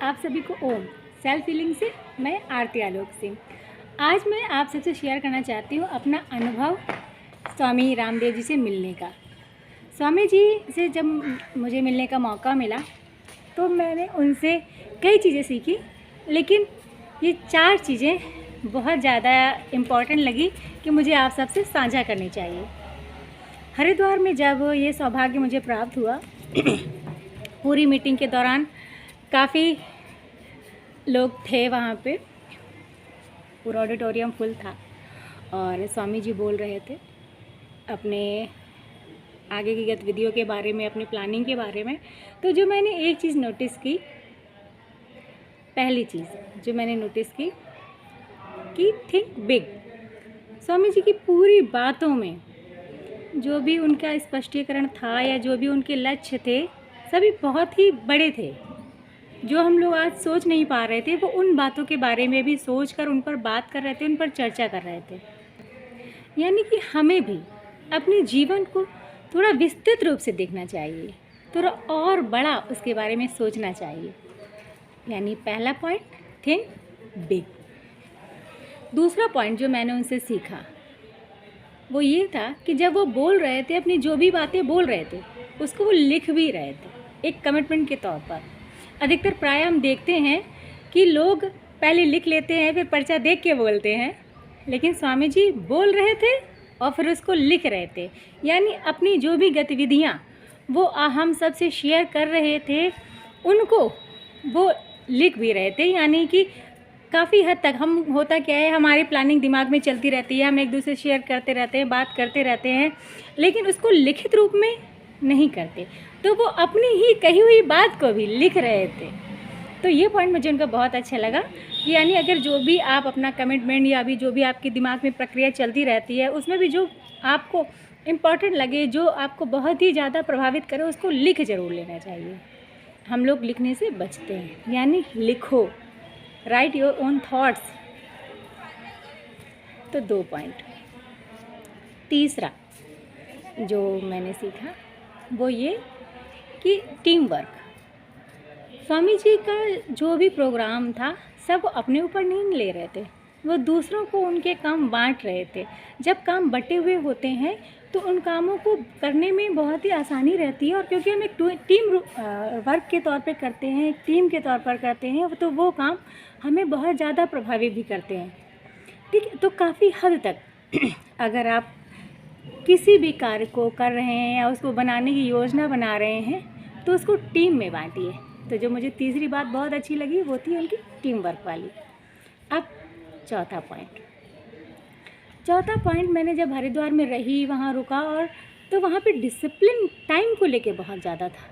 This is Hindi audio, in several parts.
आप सभी को ओम सेल्फ हीलिंग से मैं आरती आलोक सिंह। आज मैं आप सबसे शेयर करना चाहती हूँ अपना अनुभव स्वामी रामदेव जी से मिलने का। स्वामी जी से जब मुझे मिलने का मौका मिला तो मैंने उनसे कई चीज़ें सीखी, लेकिन ये 4 चीज़ें बहुत ज़्यादा इम्पॉर्टेंट लगी कि मुझे आप सबसे साझा करनी चाहिए। हरिद्वार में जब ये सौभाग्य मुझे प्राप्त हुआ पूरी मीटिंग के दौरान काफ़ी लोग थे वहाँ पे, पूरा ऑडिटोरियम फुल था और स्वामी जी बोल रहे थे अपने आगे की गतिविधियों के बारे में, अपनी प्लानिंग के बारे में। तो जो मैंने एक चीज़ नोटिस की, पहली चीज़ जो मैंने नोटिस की कि थिंक बिग। स्वामी जी की पूरी बातों में जो भी उनका स्पष्टीकरण था या जो भी उनके लक्ष्य थे, सभी बहुत ही बड़े थे। जो हम लोग आज सोच नहीं पा रहे थे, वो उन बातों के बारे में भी सोच कर उन पर बात कर रहे थे, उन पर चर्चा कर रहे थे। यानी कि हमें भी अपने जीवन को थोड़ा विस्तृत रूप से देखना चाहिए, थोड़ा और बड़ा उसके बारे में सोचना चाहिए। यानी पहला पॉइंट, थिंक बिग। दूसरा पॉइंट जो मैंने उनसे सीखा वो ये था कि जब वो बोल रहे थे, अपनी जो भी बातें बोल रहे थे उसको वो लिख भी रहे थे एक कमिटमेंट के तौर पर। अधिकतर प्राय हम देखते हैं कि लोग पहले लिख लेते हैं, फिर पर्चा देख के बोलते हैं, लेकिन स्वामी जी बोल रहे थे और फिर उसको लिख रहे थे। यानी अपनी जो भी गतिविधियाँ वो हम सब से शेयर कर रहे थे, उनको वो लिख भी रहे थे। यानी कि काफ़ी हद तक हम, होता क्या है, हमारी प्लानिंग दिमाग में चलती रहती है, हम एक दूसरे शेयर करते रहते हैं, बात करते रहते हैं, लेकिन उसको लिखित रूप में नहीं करते। तो वो अपनी ही कही हुई बात को भी लिख रहे थे। तो ये पॉइंट मुझे उनका बहुत अच्छा लगा कि यानी अगर जो भी आप अपना कमिटमेंट या अभी जो भी आपके दिमाग में प्रक्रिया चलती रहती है, उसमें भी जो आपको इम्पॉर्टेंट लगे, जो आपको बहुत ही ज़्यादा प्रभावित करे, उसको लिख ज़रूर लेना चाहिए। हम लोग लिखने से बचते हैं, यानी लिखो, राइट योर ओन थॉट्स। तो 2 पॉइंट। तीसरा जो मैंने सीखा वो ये कि टीम वर्क। स्वामी जी का जो भी प्रोग्राम था सब वो अपने ऊपर नहीं ले रहे थे, वो दूसरों को उनके काम बांट रहे थे। जब काम बटे हुए होते हैं तो उन कामों को करने में बहुत ही आसानी रहती है, और क्योंकि हम एक टीम वर्क के तौर पे करते हैं, एक टीम के तौर पर करते हैं, तो वो काम हमें बहुत ज़्यादा प्रभावित भी करते हैं। ठीक है, तो काफ़ी हद तक अगर आप किसी भी कार्य को कर रहे हैं या उसको बनाने की योजना बना रहे हैं तो उसको टीम में बांटिए। तो जो मुझे तीसरी बात बहुत अच्छी लगी वो थी उनकी टीम वर्क वाली। अब चौथा पॉइंट, मैंने जब हरिद्वार में रही, वहाँ रुका, और तो वहाँ पे डिसिप्लिन टाइम को लेके बहुत ज़्यादा था।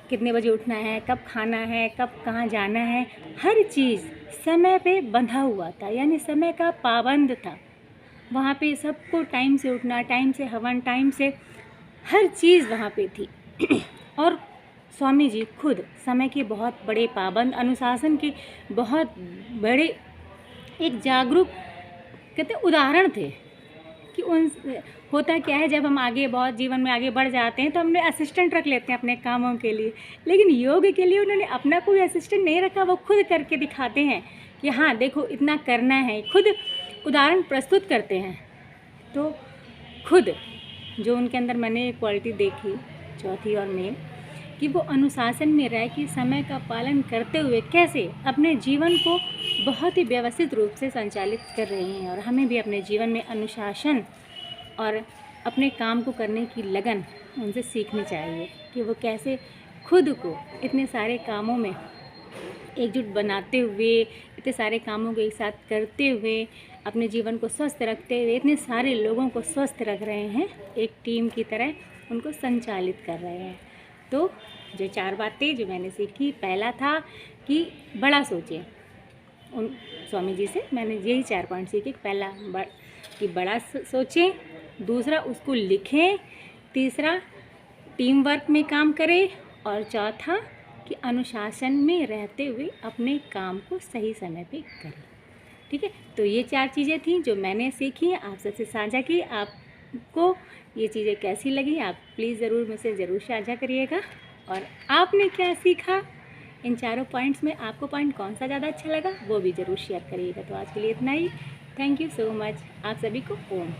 कितने बजे उठना है, कब खाना है, कब कहाँ जाना है, हर चीज़ समय पे बंधा हुआ था, यानी समय का पाबंद था। वहाँ पे सबको टाइम से उठना, टाइम से हवन, टाइम से हर चीज़ वहाँ पे थी। और स्वामी जी खुद समय के बहुत बड़े पाबंद, अनुशासन के बहुत बड़े एक जागरूक कहते उदाहरण थे। कि उन होता क्या है, जब हम आगे बहुत जीवन में आगे बढ़ जाते हैं तो हमने असिस्टेंट रख लेते हैं अपने कामों के लिए, लेकिन योग के लिए उन्होंने अपना कोई असिस्टेंट नहीं रखा। वो खुद करके दिखाते हैं कि हाँ देखो इतना करना है, खुद उदाहरण प्रस्तुत करते हैं। तो खुद जो उनके अंदर मैंने क्वालिटी देखी, चौथी और मेन, कि वो अनुशासन में रह के समय का पालन करते हुए कैसे अपने जीवन को बहुत ही व्यवस्थित रूप से संचालित कर रही हैं। और हमें भी अपने जीवन में अनुशासन और अपने काम को करने की लगन उनसे सीखनी चाहिए कि वो कैसे खुद को इतने सारे कामों में एकजुट बनाते हुए, इतने सारे कामों को एक साथ करते हुए, अपने जीवन को स्वस्थ रखते हुए इतने सारे लोगों को स्वस्थ रख रहे हैं, एक टीम की तरह उनको संचालित कर रहे हैं। तो जो 4 बातें जो मैंने सीखी, पहला था कि बड़ा सोचें। उन स्वामी जी से मैंने यही 4 पॉइंट सीखे। पहला कि बड़ा सोचें, दूसरा उसको लिखें, तीसरा टीम वर्क में काम करें, और चौथा कि अनुशासन में रहते हुए अपने काम को सही समय पे करें। ठीक है, तो ये 4 चीज़ें थी जो मैंने सीखी, आप सबसे साझा की। आपको ये चीज़ें कैसी लगी, आप प्लीज़ ज़रूर मुझसे ज़रूर साझा करिएगा। और आपने क्या सीखा इन चारों पॉइंट्स में आपको पॉइंट कौन सा ज़्यादा अच्छा लगा वो भी ज़रूर शेयर करिएगा। तो आज के लिए इतना ही। Thank you so much. आप सभी को ओम।